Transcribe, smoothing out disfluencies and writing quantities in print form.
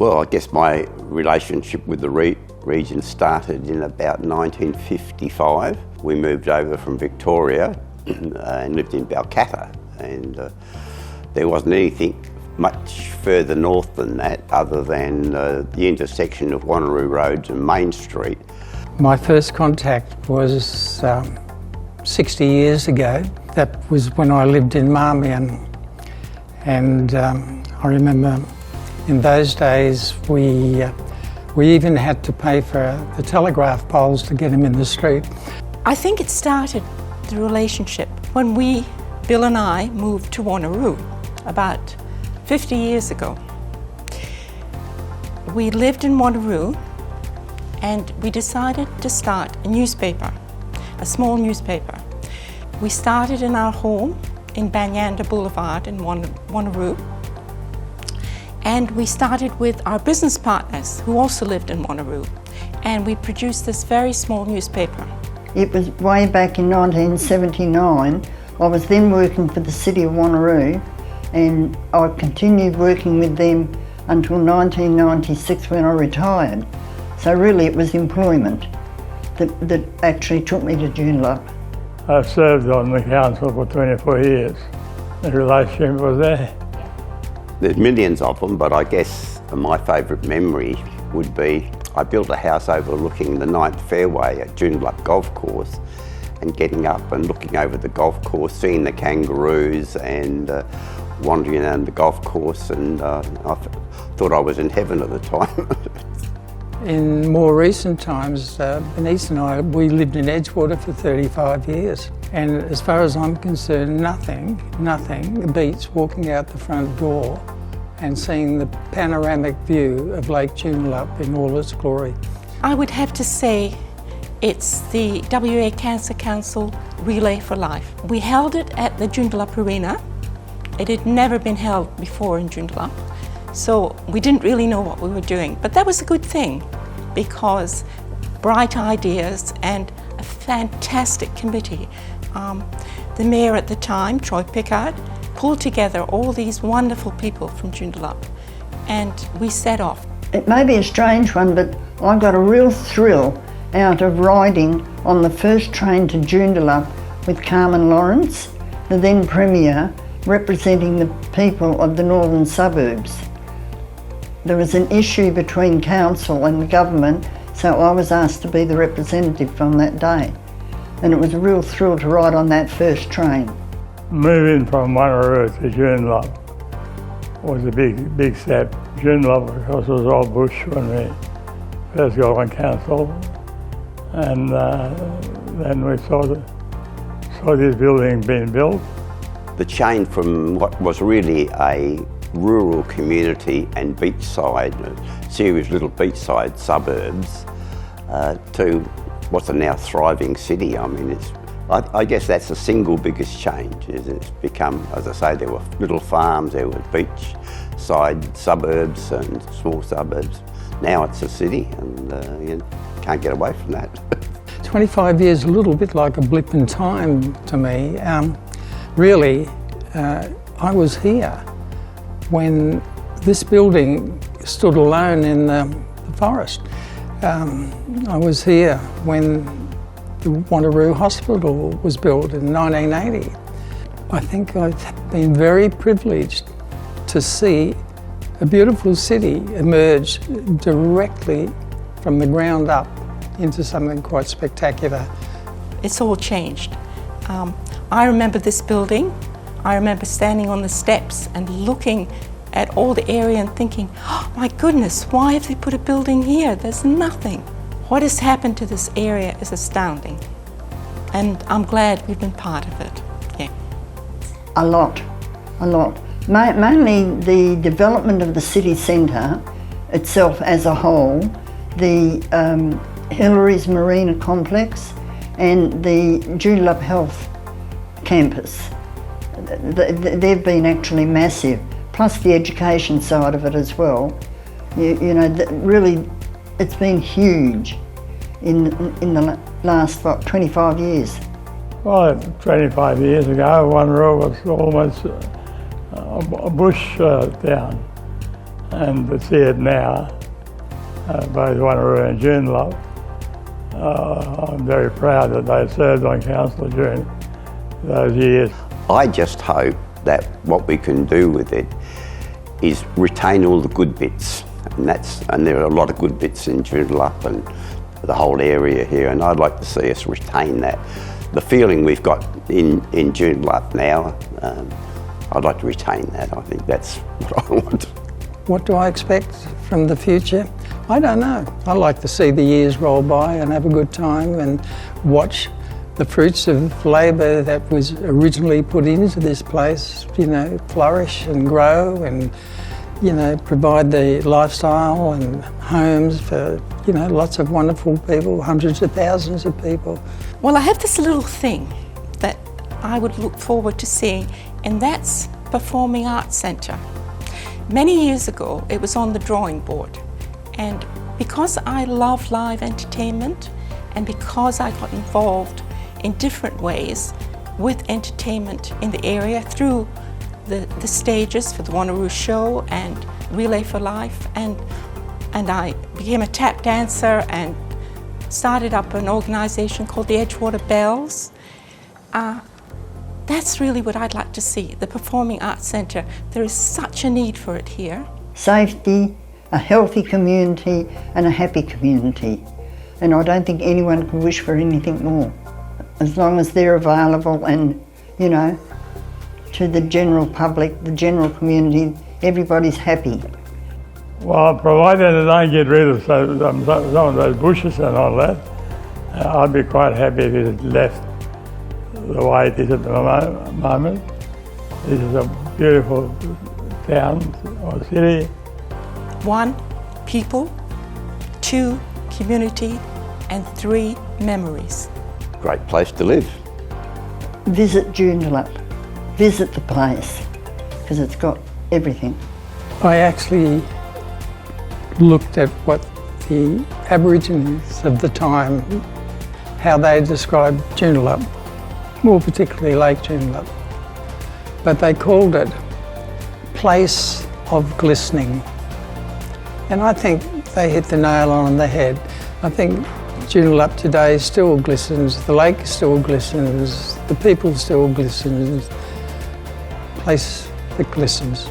Well, I guess my relationship with the region started in about 1955. We moved over from Victoria and lived in Balcatta, and there wasn't anything much further north than that other than the intersection of Wanneroo Road and Main Street. My first contact was 60 years ago. That was when I lived in Marmion, and I remember in those days we even had to pay for the telegraph poles to get them in the street. I think it started the relationship when Bill and I moved to Wanneroo about 50 years ago. We lived in Wanneroo and we decided to start a newspaper, a small newspaper. We started in our home in Banyanda Boulevard in Wanneroo, and we started with our business partners who also lived in Wanneroo, and we produced this very small newspaper. It was way back in 1979. I was then working for the City of Wanneroo, and I continued working with them until 1996 when I retired. So really it was employment that actually took me to Joondalup. I've served on the council for 24 years. The relationship was there. There's millions of them, but I guess my favourite memory would be I built a house overlooking the 9th fairway at Joondalup Golf Course, and getting up and looking over the golf course, seeing the kangaroos and wandering around the golf course, and I thought I was in heaven at the time. In more recent times, Denise and I, we lived in Edgewater for 35 years. And as far as I'm concerned, nothing beats walking out the front door and seeing the panoramic view of Lake Joondalup in all its glory. I would have to say it's the WA Cancer Council Relay for Life. We held it at the Joondalup Arena. It had never been held before in Joondalup, so we didn't really know what we were doing. But that was a good thing, because bright ideas and a fantastic committee. The mayor at the time, Troy Pickard, pulled together all these wonderful people from Joondalup, and we set off. It may be a strange one, but I got a real thrill out of riding on the first train to Joondalup with Carmen Lawrence, the then Premier, representing the people of the northern suburbs. There was an issue between council and the government, so I was asked to be the representative on that day. And it was a real thrill to ride on that first train. Moving from Wanneroo to Joondalup was a big step. Joondalup, of course, was all bush when we first got on council, and then we saw this building being built. The change from what was really a rural community and beachside, serious little beachside suburbs, to what's a now thriving city. I mean, I guess that's the single biggest change. Is it's become, as I say, there were little farms, there were beachside suburbs and small suburbs. Now it's a city, and you can't get away from that. 25 years, a little bit like a blip in time to me. Really, I was here when this building stood alone in the forest. I was here when the Wanneroo Hospital was built in 1980. I think I've been very privileged to see a beautiful city emerge directly from the ground up into something quite spectacular. It's all changed. I remember this building. I remember standing on the steps and looking at all the area and thinking, oh my goodness, why have they put a building here? There's nothing. What has happened to this area is astounding. And I'm glad we've been part of it. Yeah. A lot. Mainly the development of the city centre itself as a whole, the Hillary's Marina complex and the Joondalup Health campus. They've been actually massive, plus the education side of it as well. You know, really, it's been huge in the last, 25 years. Well, 25 years ago, Wanneroo was almost a bush town. and to see it now, both Wanneroo and Joondalup, I'm very proud that they served on council during those years. I just hope that what we can do with it is retain all the good bits, and there are a lot of good bits in Joondalup and the whole area here, and I'd like to see us retain that. The feeling we've got in Joondalup now, I'd like to retain that. I think that's what I want. What do I expect from the future? I don't know. I like to see the years roll by and have a good time and watch the fruits of labour that was originally put into this place, you know, flourish and grow and, you know, provide the lifestyle and homes for, you know, lots of wonderful people, hundreds of thousands of people. Well, I have this little thing that I would look forward to seeing, and that's Performing Arts Centre. Many years ago, it was on the drawing board, and because I love live entertainment and because I got involved in different ways with entertainment in the area through the stages for the Wanneroo Show and Relay for Life, and I became a tap dancer and started up an organisation called the Edgewater Bells. That's really what I'd like to see, the Performing Arts Centre. There is such a need for it here. Safety, a healthy community and a happy community. And I don't think anyone can wish for anything more. As long as they're available and, you know, to the general public, the general community, everybody's happy. Well, provided they don't get rid of some of those bushes and all that, I'd be quite happy if it left the way it is at the moment. This is a beautiful town or city. 1, people, 2, community, and 3, memories. Great place to live. Visit Joondalup, visit the place, because it's got everything. I actually looked at what the Aborigines of the time, how they described Joondalup, more particularly Lake Joondalup. But they called it place of glistening. And I think they hit the nail on the head. I think Joondalup today still glistens, the lake still glistens, the people still glisten, place that glistens.